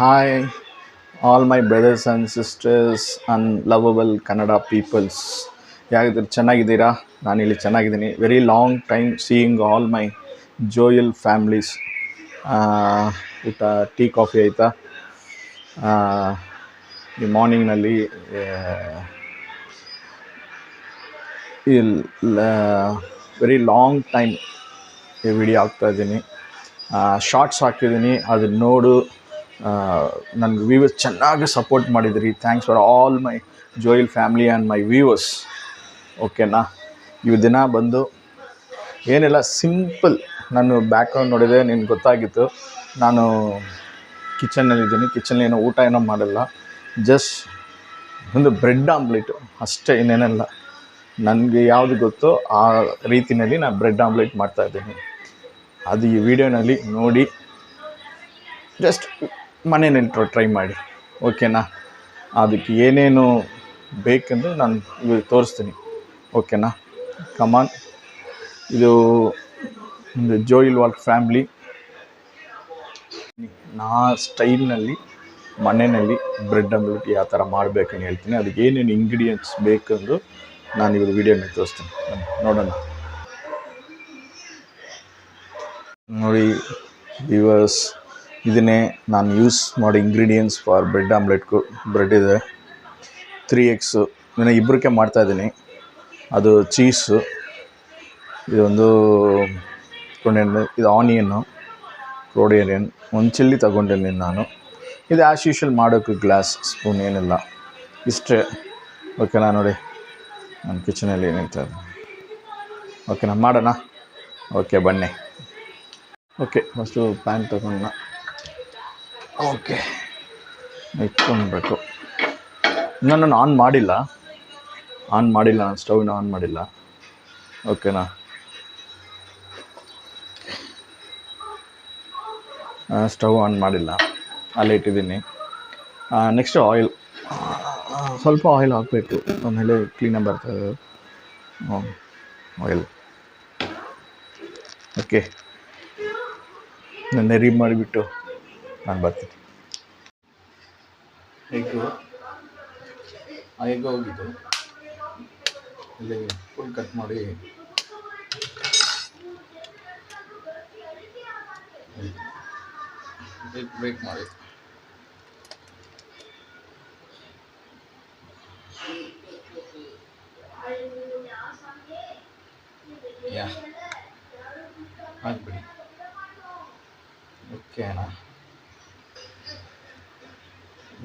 Hi, all my brothers and sisters and lovable Kannada peoples. ಯಾಗಿದ್ದೀರಿ? ಚೆನ್ನಾಗಿದ್ದೀರಾ? ನಾನಿಲ್ಲಿ ಚೆನ್ನಾಗಿದ್ದೀನಿ. Very long time seeing all my Joel families. ಊಟ tea coffee ಆಯಿತಾ? ಈ ಮಾರ್ನಿಂಗ್ನಲ್ಲಿ very long time ಈ video ಹಾಕ್ತಾಯಿದ್ದೀನಿ. ಶಾರ್ಟ್ಸ್ ಹಾಕಿದ್ದೀನಿ, ಅದನ್ನ ನೋಡು. ನನಗೆ ವ್ಯೂವರ್ಸ್ ಚೆನ್ನಾಗಿ ಸಪೋರ್ಟ್ ಮಾಡಿದಿರಿ. Thanks for all my Joel family and my viewers. ಓಕೆನಾ? ಇವು ದಿನ ಬಂದು ಏನೆಲ್ಲ ಸಿಂಪಲ್. ನಾನು ಬ್ಯಾಕ್ಗ್ರೌಂಡ್ ನೋಡಿದೆ, ನಿನ್ಗೆ ಗೊತ್ತಾಗಿತ್ತು. ನಾನು ಕಿಚನ್ನಲ್ಲಿದ್ದೀನಿ. ಕಿಚನಲ್ಲಿ ಏನೋ ಊಟ ಏನೋ ಮಾಡಲ್ಲ, ಜಸ್ಟ್ ಒಂದು ಬ್ರೆಡ್ ಆಮ್ಲೆಟು ಅಷ್ಟೇ, ಇನ್ನೇನಲ್ಲ. ನನಗೆ ಯಾವುದು ಗೊತ್ತೋ ಆ ರೀತಿಯಲ್ಲಿ ನಾನು ಬ್ರೆಡ್ ಆಮ್ಲೆಟ್ ಮಾಡ್ತಾಯಿದ್ದೀನಿ. ಅದು ಈ ವಿಡಿಯೋನಲ್ಲಿ ನೋಡಿ ಜಸ್ಟ್ ಮನೆಯಲ್ಲಿ ಟ್ರೈ ಮಾಡಿ. ಓಕೆನಾ? ಅದಕ್ಕೆ ಏನೇನು ಬೇಕೆಂದು ನಾನು ಇವಾಗ ತೋರಿಸ್ತೀನಿ. ಓಕೆನಾ? ಕಮಾನ್. ಇದು ಒಂದು ಜೋಯಿಲ್ ವಾಲ್ಕ್ ಫ್ಯಾಮ್ಲಿ. ನಾ ಸ್ಟೈಲ್ನಲ್ಲಿ ಮನೆಯಲ್ಲಿ ಬ್ರೆಡ್ ಆಮ್ಲೆಟ್ ಯಾವ ಥರ ಮಾಡಬೇಕಂತ ಹೇಳ್ತೀನಿ. ಅದಕ್ಕೆ ಏನೇನು ಇಂಗ್ರೀಡಿಯೆಂಟ್ಸ್ ಬೇಕೆಂದು ನಾನು ಇವಾಗ ವಿಡಿಯೋನಲ್ಲಿ ತೋರಿಸ್ತೀನಿ. ನೋಡೋಣ. ನೋಡಿ ವ್ಯೂವರ್ಸ್, ಇದನ್ನೇ ನಾನು ಯೂಸ್ ಮಾಡೋ ಇಂಗ್ರೀಡಿಯೆಂಟ್ಸ್ ಫಾರ್ ಬ್ರೆಡ್ ಆಮ್ಲೆಟ್ಗೂ. ಬ್ರೆಡ್ ಇದೆ, 3 ಎಗ್ಸು, ನಾನು ಇಬ್ಬರಿಗೆ ಮಾಡ್ತಾಯಿದ್ದೀನಿ. ಅದು ಚೀಸು, ಇದೊಂದು ಇದು ಆನಿಯನ್ನು, ರೋಡಿಯನ್, ಒಂದು ಚಿಲ್ಲಿ ತೊಗೊಂಡಿದ್ದೀನಿ ನಾನು. ಇದು ಆ್ಯಸ್ ಯೂಶ್ವಲ್ ಮಾಡೋಕ್ಕೆ ಗ್ಲಾಸ್ ಸ್ಪೂನ್, ಏನಿಲ್ಲ, ಇಷ್ಟೇ. ಓಕೆನಾ? ನೋಡಿ ನಾನು ಕಿಚನಲ್ಲಿ ಏನಿರ್ತಾ ಇದೆ. ಓಕೆನಾ? ಮಾಡೋಣ. ಓಕೆ, ಬನ್ನಿ. ಓಕೆ, ಫಸ್ಟು ಪ್ಯಾನ್ ತಗೊಂಡ. ಓಕೆ, ಇಟ್ಕೊಳ್ಬೇಕು. ನಾನು ಆನ್ ಮಾಡಿಲ್ಲ, ನಾನು ಸ್ಟವ್ನ ಆನ್ ಮಾಡಿಲ್ಲ. ಓಕೆನಾ? ಸ್ಟವ್ ಆನ್ ಮಾಡಿಲ್ಲ, ಅಲ್ಲೇ ಇಟ್ಟಿದ್ದೀನಿ. ನೆಕ್ಸ್ಟ್ ಆಯಿಲ್, ಸ್ವಲ್ಪ ಆಯಿಲ್ ಹಾಕಬೇಕು, ಆಮೇಲೆ ಕ್ಲೀನಾಗಿ ಬರ್ತದೆ ಆಯಿಲ್. ಓಕೆ, ನಾನು ರೆಡಿ ಮಾಡಿಬಿಟ್ಟು ನಾನು ಬರ್ತೀನಿ. ಎಗ್ ಹೋಗಿದ್ದು ಇಲ್ಲಿ ಫುಲ್ ಕಟ್ ಮಾಡಿ ಬ್ರೇಕ್ ಮಾಡಿ ಹಾಕ್ಬಿಡಿ. ಓಕೆನಾ?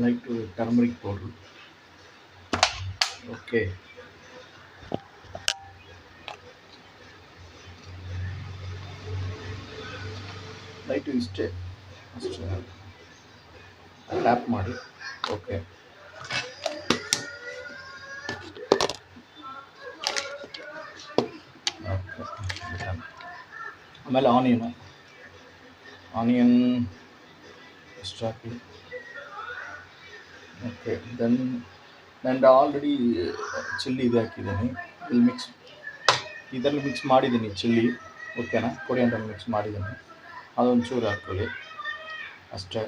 Light turmeric powder. Okay, light ಅಷ್ಟೇ ಟ್ಯಾಪ್ ಮಾಡಿ. ಓಕೆ, ಆಮೇಲೆ ಆನಿಯನ್ ಎಷ್ಟು ಹಾಕಿ. ಓಕೆ, ದೆನ್ ನಾನು ಆಲ್ರೆಡಿ ಚಿಲ್ಲಿ ಇದು ಹಾಕಿದ್ದೀನಿ. ಇದರಲ್ಲಿ ಮಿಕ್ಸ್ ಮಾಡಿದ್ದೀನಿ ಚಿಲ್ಲಿ. ಓಕೆನಾ? ಕೊರಿಯಾಂಡರ್ ಮಿಕ್ಸ್ ಮಾಡಿದ್ದೀನಿ, ಅದೊಂದು ಚೂರು ಹಾಕ್ಕೊಳ್ಳಿ ಅಷ್ಟೇ.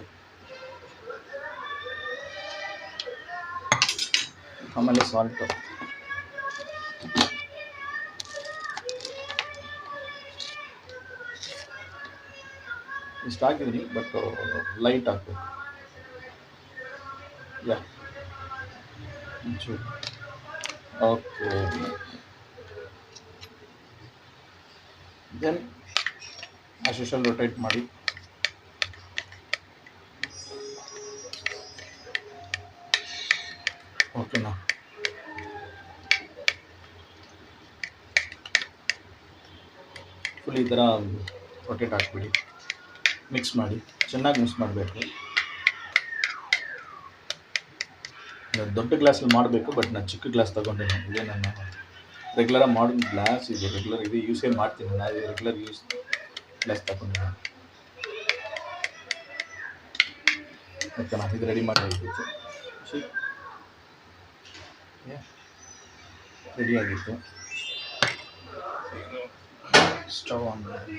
ಆಮೇಲೆ ಸಾಲ್ಟು ಇಷ್ಟು ಹಾಕಿದ್ದೀನಿ, ಬಟ್ ಲೈಟ್ ಹಾಕಬೇಕು. ಒಂಚೂರು. Okay, then as usual rotate ಮಾಡಿ. ಓಕೆನಾ? ಫುಲ್ ಈ ಥರ ರೊಟೇಟ್ ಹಾಕ್ಬಿಡಿ. ಮಿಕ್ಸ್ ಮಾಡಿ, ಚೆನ್ನಾಗಿ ಮಿಕ್ಸ್ ಮಾಡಬೇಕು. ದೊಡ್ಡ ಗ್ಲಾಸಲ್ಲಿ ಮಾಡಬೇಕು, ಬಟ್ ನಾನು ಚಿಕ್ಕ ಗ್ಲಾಸ್ ತೊಗೊಂಡಿದ್ದೀನಿ. ಇದೇ ನಾನು ರೆಗ್ಯುಲರಾಗಿ ಮಾಡೋ ಗ್ಲಾಸ್. ಇದು ರೆಗ್ಯುಲರ್ ಇದು ಯೂಸೇ ಮಾಡ್ತೀನಿ ನಾನು. ರೆಗ್ಯುಲರ್ ಯೂಸ್ ಗ್ಲಾಸ್ ತಗೊಂಡಿದ್ದೀನಿ. ಓಕೆನಾ? ಇದು ರೆಡಿ ಮಾಡಿಬಿಟ್ಟು ರೆಡಿಯಾಗಿತ್ತು. ಸ್ಟವ್ ಆನ್ ಮಾಡಿ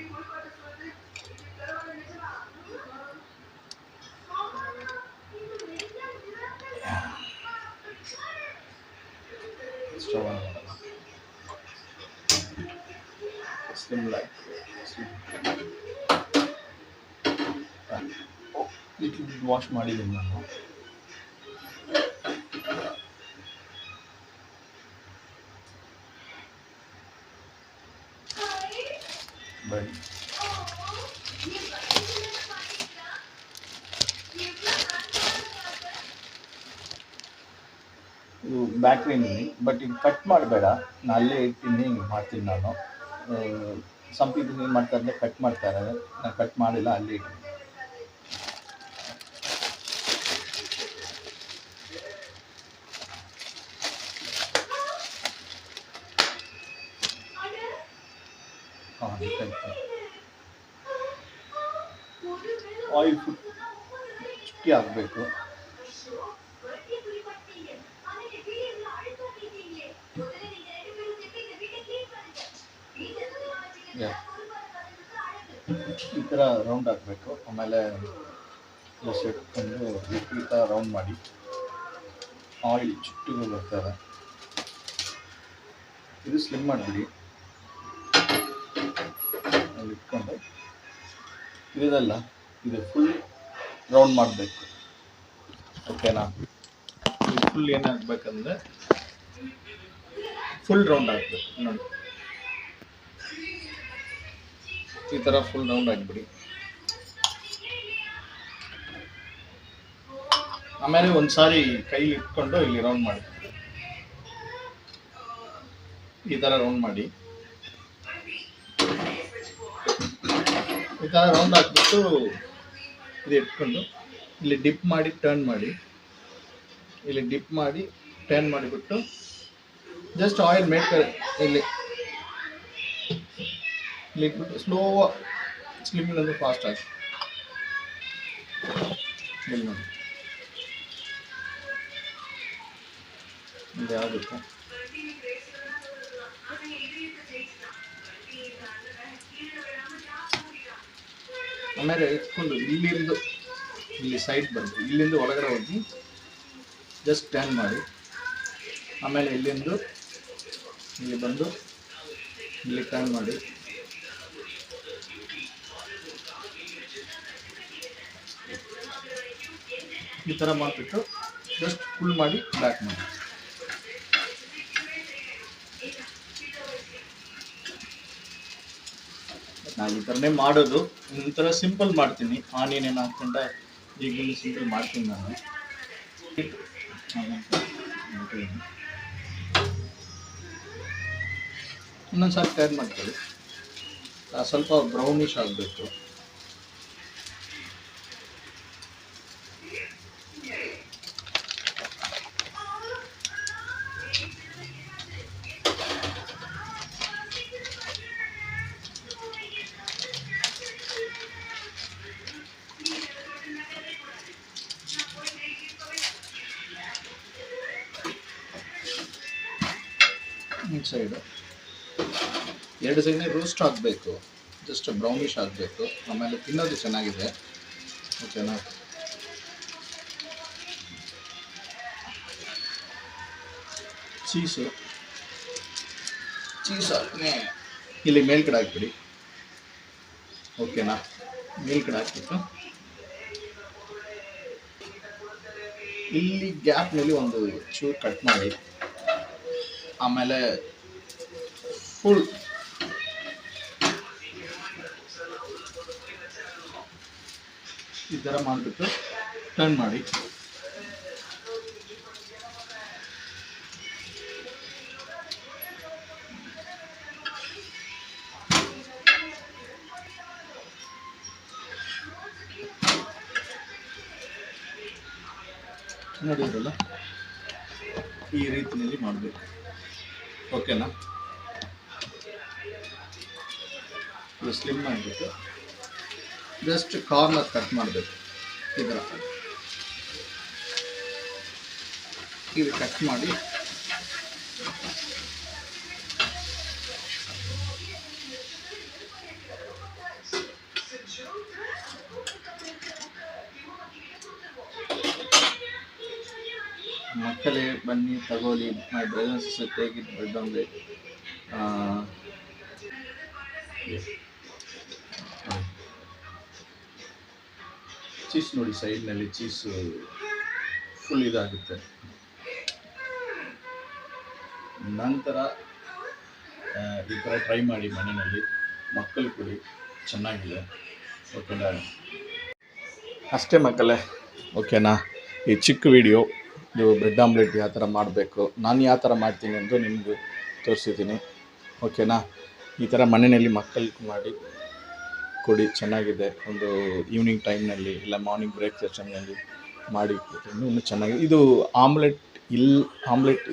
ಸ್ಲಿಮ್ ಲೈಕ್ ವಾಶ್ ಮಾಡಿದ್ದೀನಿ ನಾನು. ಬನ್ನಿ ಇದು ಬ್ಯಾಕ್ರಿನಿ, ಬಟ್ ಇದು ಕಟ್ ಮಾಡಬೇಡ, ನಾನು ಅಲ್ಲೇ ಇಟ್ಟಿನಿ, ಹಿಂಗೆ ಮಾಡ್ತೀನಿ ನಾನು. ಸಮ್ ಪೀಪಲ್ ಏನು ಮಾಡ್ತಾರೆ ಅಂದರೆ ಕಟ್ ಮಾಡ್ತಾರೆ, ನಾನು ಕಟ್ ಮಾಡಿಲ್ಲ, ಅಲ್ಲೇ ಇಟ್ಟಿನಿ. ಹಾಂ, ಆಯಿಲ್ ಫುಡ್ ಚುಕ್ಕಿ ಆಗಬೇಕು. ಈ ಥರ ರೌಂಡ್ ಹಾಕಬೇಕು. ಆಮೇಲೆ ಜಸ್ಟ್ ಇಟ್ಕೊಂಡು ಈ ಥರ ರೌಂಡ್ ಮಾಡಿ ಆಯಿಲ್ ಚುಟ್ಟಿಗೆ ಬರ್ತದೆ. ಇದು ಸ್ಲಿಮ್ ಮಾಡಿಬಿಡಿ. ಅಲ್ಲಿ ಇಟ್ಕೊಂಡು ಇದಲ್ಲ, ಇದು ಫುಲ್ ರೌಂಡ್ ಮಾಡಬೇಕು. ಓಕೆನಾ? ಇದು ಫುಲ್ ಏನಾಗಬೇಕಂದ್ರೆ ಫುಲ್ ರೌಂಡ್ ಆಗಬೇಕು. ನೋಡಿ, ಈ ಥರ ಫುಲ್ ರೌಂಡ್ ಆಗಿಬಿಡಿ. ಆಮೇಲೆ ಒಂದು ಸಾರಿ ಕೈ ಇಟ್ಕೊಂಡು ಇಲ್ಲಿ ರೌಂಡ್ ಮಾಡಿ, ಈ ಥರ ರೌಂಡ್ ಮಾಡಿ. ಈ ಥರ ರೌಂಡ್ ಹಾಕ್ಬಿಟ್ಟು ಇದು ಇಟ್ಕೊಂಡು ಇಲ್ಲಿ ಡಿಪ್ ಮಾಡಿ ಟರ್ನ್ ಮಾಡಿ, ಇಲ್ಲಿ ಡಿಪ್ ಮಾಡಿ ಟರ್ನ್ ಮಾಡಿಬಿಟ್ಟು ಜಸ್ಟ್ ಆಯಿಲ್ ಮೇಕರ್ ಇಲ್ಲಿ ಇಟ್ಬಿಟ್ಟು ಸ್ಲೋ ಸ್ಲಿಮ್ಮಿನಂದು ಫಾಸ್ಟ್ ಆಗಿ ಇಲ್ಲಿ ನೋಡಿ, ಇಲ್ಲಿ ಆಗುತ್ತೆ. ಆಮೇಲೆ ಇಟ್ಕೊಂಡು ಇಲ್ಲಿಂದ ಇಲ್ಲಿ ಸೈಡ್ ಬಂದು ಇಲ್ಲಿಂದ ಒಳಗಡೆ ಹೋಗಿ ಜಸ್ಟ್ ಟರ್ನ್ ಮಾಡಿ, ಆಮೇಲೆ ಇಲ್ಲಿಂದ ಇಲ್ಲಿ ಬಂದು ಇಲ್ಲಿ ಟರ್ನ್ ಮಾಡಿ, ಈ ಥರ ಮಾಡಿಬಿಟ್ಟು ಜಸ್ಟ್ ಫುಲ್ ಮಾಡಿ ಬ್ಯಾಕ್ ಮಾಡಿ. ನಾನು ಈ ಥರನೇ ಮಾಡೋದು, ಒಂಥರ ಸಿಂಪಲ್ ಮಾಡ್ತೀನಿ. ಆನಿಯನ್ ಏನು ಹಾಕ್ಕೊಂಡ ಈಗಲೂ ಸಿಂಪಲ್ ಮಾಡ್ತೀನಿ ನಾನು. ಇನ್ನೊಂದು ಸಾರಿ ಟರ್ನ್ ಮಾಡ್ಕೊಳ್ಳಿ. ಸ್ವಲ್ಪ ಬ್ರೌನಿಶ್ ಆಗಬೇಕು. ಸೈಡು ಎರಡು ಸೈಡ್ನೇ ರೋಸ್ಟ್ ಆಗಬೇಕು, ಜಸ್ಟ್ ಬ್ರೌನಿಶ್ ಆಗಬೇಕು. ಆಮೇಲೆ ತಿನ್ನೋದು ಚೆನ್ನಾಗಿದೆ. ಓಕೆನಾ? ಚೀಸು ಹಾಕ್ತೀನಿ, ಇಲ್ಲಿ ಮೇಲ್ಗಡೆ ಹಾಕ್ಬಿಡಿ. ಓಕೆನಾ? ಮೇಲ್ಗಡೆ ಹಾಕ್ಬಿಟ್ಟು ಇಲ್ಲಿ ಗ್ಯಾಪ್ನಲ್ಲಿ ಒಂದು ಚೂರು ಕಟ್ ಮಾಡಿ, ಆಮೇಲೆ ಫುಲ್ ಈ ಥರ ಮಾಡಿಬಿಟ್ಟು ಟರ್ನ್ ಮಾಡಿ. ನೋಡಿದ್ರಲ್ಲ, ಈ ರೀತಿಯಲ್ಲಿ ಮಾಡಬೇಕು. ಓಕೆನಾ? ಇದು ಸ್ಲಿಮ್ ಮಾಡಿಬಿಟ್ಟು ಜಸ್ಟ್ ಕಾರ್ನರ್ ಕಟ್ ಮಾಡಬೇಕು. ಈ ಥರ ಇದು ಕಟ್ ಮಾಡಿ ಮಕ್ಕಳೇ ಬನ್ನಿ ತಗೊಳ್ಳಿ. My brothers take it bread omelette. Cheese ನೋಡಿ, ಸೈಡ್ನಲ್ಲಿ ಚೀಸು ಫುಲ್ ಇದಾಗುತ್ತೆ. ನಂತರ ಈ ಥರ ಟ್ರೈ ಮಾಡಿ ಮನೆಯಲ್ಲಿ, ಮಕ್ಕಳು ಕೊಡಿ, ಚೆನ್ನಾಗಿದೆ. ಓಕೆನಾ? ಅಷ್ಟೇ ಮಕ್ಕಳೇ, ಓಕೆನಾ? ಈ ಚಿಕ್ಕ ವಿಡಿಯೋ, ಇದು ಬ್ರೆಡ್ ಆಮ್ಲೆಟ್ ಯಾವ ಥರ ಮಾಡಬೇಕು, ನಾನು ಯಾವ ಥರ ಮಾಡ್ತೀನಿ ಎಂದು ನಿಮಗೂ ತೋರಿಸಿದ್ದೀನಿ. ಓಕೆನಾ? ಈ ಥರ ಮನೆಯಲ್ಲಿ ಮಕ್ಕಳಿಗೆ ಮಾಡಿ ಕೊಡಿ, ಚೆನ್ನಾಗಿದೆ. ಒಂದು ಈವ್ನಿಂಗ್ ಟೈಮ್ನಲ್ಲಿ ಇಲ್ಲ ಮಾರ್ನಿಂಗ್ ಬ್ರೇಕ್ಫಾಸ್ಟ್ ಟೈಮ್ನಲ್ಲಿ ಮಾಡಿ ಇನ್ನೂ ಚೆನ್ನಾಗಿದೆ. ಇದು ಆಮ್ಲೆಟ್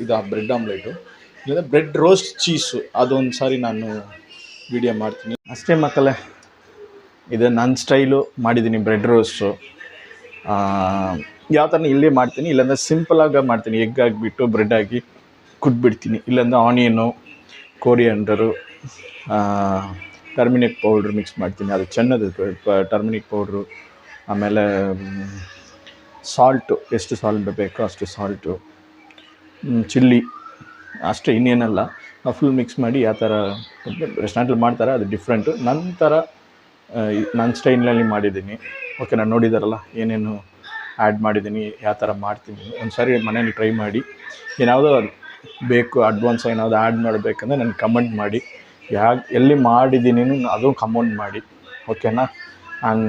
ಇದು ಬ್ರೆಡ್ ಆಮ್ಲೆಟು, ಇಲ್ಲ ಬ್ರೆಡ್ ರೋಸ್ಟ್ ಚೀಸು, ಅದೊಂದು ಸಾರಿ ನಾನು ವಿಡಿಯೋ ಮಾಡ್ತೀನಿ. ಅಷ್ಟೇ ಮಕ್ಕಳೇ, ಇದು ನನ್ನ ಸ್ಟೈಲು ಮಾಡಿದ್ದೀನಿ ಬ್ರೆಡ್ ರೋಸ್ಟು. ಯಾವ ಥರ ಇಲ್ಲೇ ಮಾಡ್ತೀನಿ, ಇಲ್ಲಾಂದರೆ ಸಿಂಪಲಾಗಿ ಮಾಡ್ತೀನಿ. ಎಗ್ ಹಾಕಿಬಿಟ್ಟು ಬ್ರೆಡ್ ಹಾಕಿ ಕುಟ್ಬಿಡ್ತೀನಿ. ಇಲ್ಲಾಂದರೆ ಆನಿಯನ್ನು, ಕೋರಿಯಾಂಡರು, ಟರ್ಮಿನಿಕ್ ಪೌಡ್ರ್ ಮಿಕ್ಸ್ ಮಾಡ್ತೀನಿ. ಅದು ಚೆನ್ನದು ಟರ್ಮಿನಿಕ್ ಪೌಡ್ರು. ಆಮೇಲೆ ಸಾಲ್ಟು, ಎಷ್ಟು ಸಾಲ್ಟ್ ಬೇಕೋ ಅಷ್ಟು ಸಾಲ್ಟು, ಚಿಲ್ಲಿ, ಅಷ್ಟೇ, ಇನ್ನೇನಲ್ಲ. ಫುಲ್ ಮಿಕ್ಸ್ ಮಾಡಿ ಯಾವ ಥರ ರೆಸ್ಟೋರೆಂಟಲ್ಲಿ ಮಾಡ್ತಾರೆ ಅದು ಡಿಫ್ರೆಂಟು. ನಂತರ ನನ್ನ ಸ್ಟೈಲ್ನಲ್ಲಿ ಮಾಡಿದ್ದೀನಿ. ಓಕೆ, ನಾನು ನೋಡಿದಾರಲ್ಲ ಏನೇನು ಆ್ಯಡ್ ಮಾಡಿದ್ದೀನಿ, ಯಾವ ಥರ ಮಾಡ್ತೀನಿ. ಒಂದು ಸಾರಿ ಮನೇಲಿ ಟ್ರೈ ಮಾಡಿ. ಏನಾದರೂ ಬೇಕು ಅಡ್ವಾನ್ಸ್ ಏನಾದರೂ ಆ್ಯಡ್ ಮಾಡಬೇಕಂದ್ರೆ ನನಗೆ ಕಮೆಂಟ್ ಮಾಡಿ. ಎಲ್ಲಿ ಮಾಡಿದ್ದೀನಿ ಅದು ಕಮೆಂಟ್ ಮಾಡಿ. ಓಕೆನಾ? And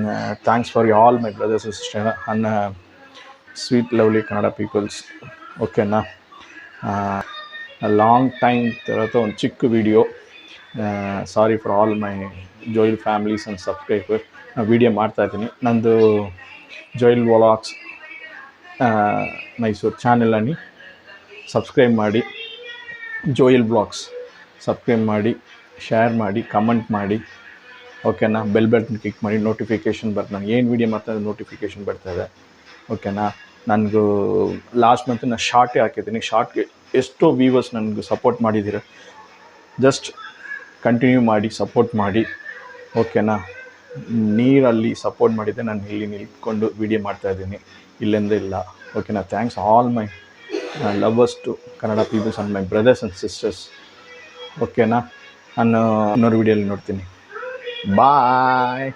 thanks for all my brothers and sister and sweet lovely Kannada peoples. ಓಕೆನಾ? ಲಾಂಗ್ ಟೈಮ್ తర్వాత ಒಂದು ಚಿಕ್ಕ video. Sorry for all my Joel families and subscriber. ನಾನು ವೀಡಿಯೋ ಮಾಡ್ತಾಯಿದ್ದೀನಿ. ನಂದು ಜೋಯಿಲ್ ವ್ಲಾಗ್ಸ್ ಮೈಸೂರು ಚಾನೆಲನ್ನು ಸಬ್ಸ್ಕ್ರೈಬ್ ಮಾಡಿ. ಜೋಯಿಲ್ ವ್ಲಾಗ್ಸ್ ಸಬ್ಸ್ಕ್ರೈಬ್ ಮಾಡಿ, ಶೇರ್ ಮಾಡಿ, ಕಮೆಂಟ್ ಮಾಡಿ. ಓಕೆನಾ? ಬೆಲ್ ಬಟನ್ ಕ್ಲಿಕ್ ಮಾಡಿ, ನೋಟಿಫಿಕೇಷನ್ ಬರ್ತದೆ. ನಾನು ಏನು ವೀಡಿಯೋ ಮಾಡ್ತಾಯಿದ್ದೆ ನೋಟಿಫಿಕೇಷನ್ ಬರ್ತಾಯಿದೆ. ಓಕೆನಾ? ನನಗೂ ಲಾಸ್ಟ್ ಮಂತ್ ನಾನು ಶಾರ್ಟೇ ಹಾಕಿದ್ದೀನಿ. ಶಾರ್ಟ್ಗೆ ಎಷ್ಟೋ ವ್ಯೂವರ್ಸ್ ನನಗೆ ಸಪೋರ್ಟ್ ಮಾಡಿದ್ದೀರ. ಜಸ್ಟ್ ಕಂಟಿನ್ಯೂ ಮಾಡಿ, ಸಪೋರ್ಟ್ ಮಾಡಿ. ಓಕೆನಾ? ನೀರಲ್ಲಿ ಸಪೋರ್ಟ್ ಮಾಡಿದ್ದೆ ನಾನು ಇಲ್ಲಿ ನಿಂತ್ಕೊಂಡು ವೀಡಿಯೋ ಮಾಡ್ತಾಯಿದ್ದೀನಿ, ಇಲ್ಲೆಂದ ಇಲ್ಲ. ಓಕೆನಾ? Thanks all my lovers to Kannada peoples and my brothers and sisters. ಓಕೆನಾ? ನಾನು ಇನ್ನೊಂದು ವೀಡಿಯೋಲಿ ನೋಡ್ತೀನಿ. ಬಾಯ್.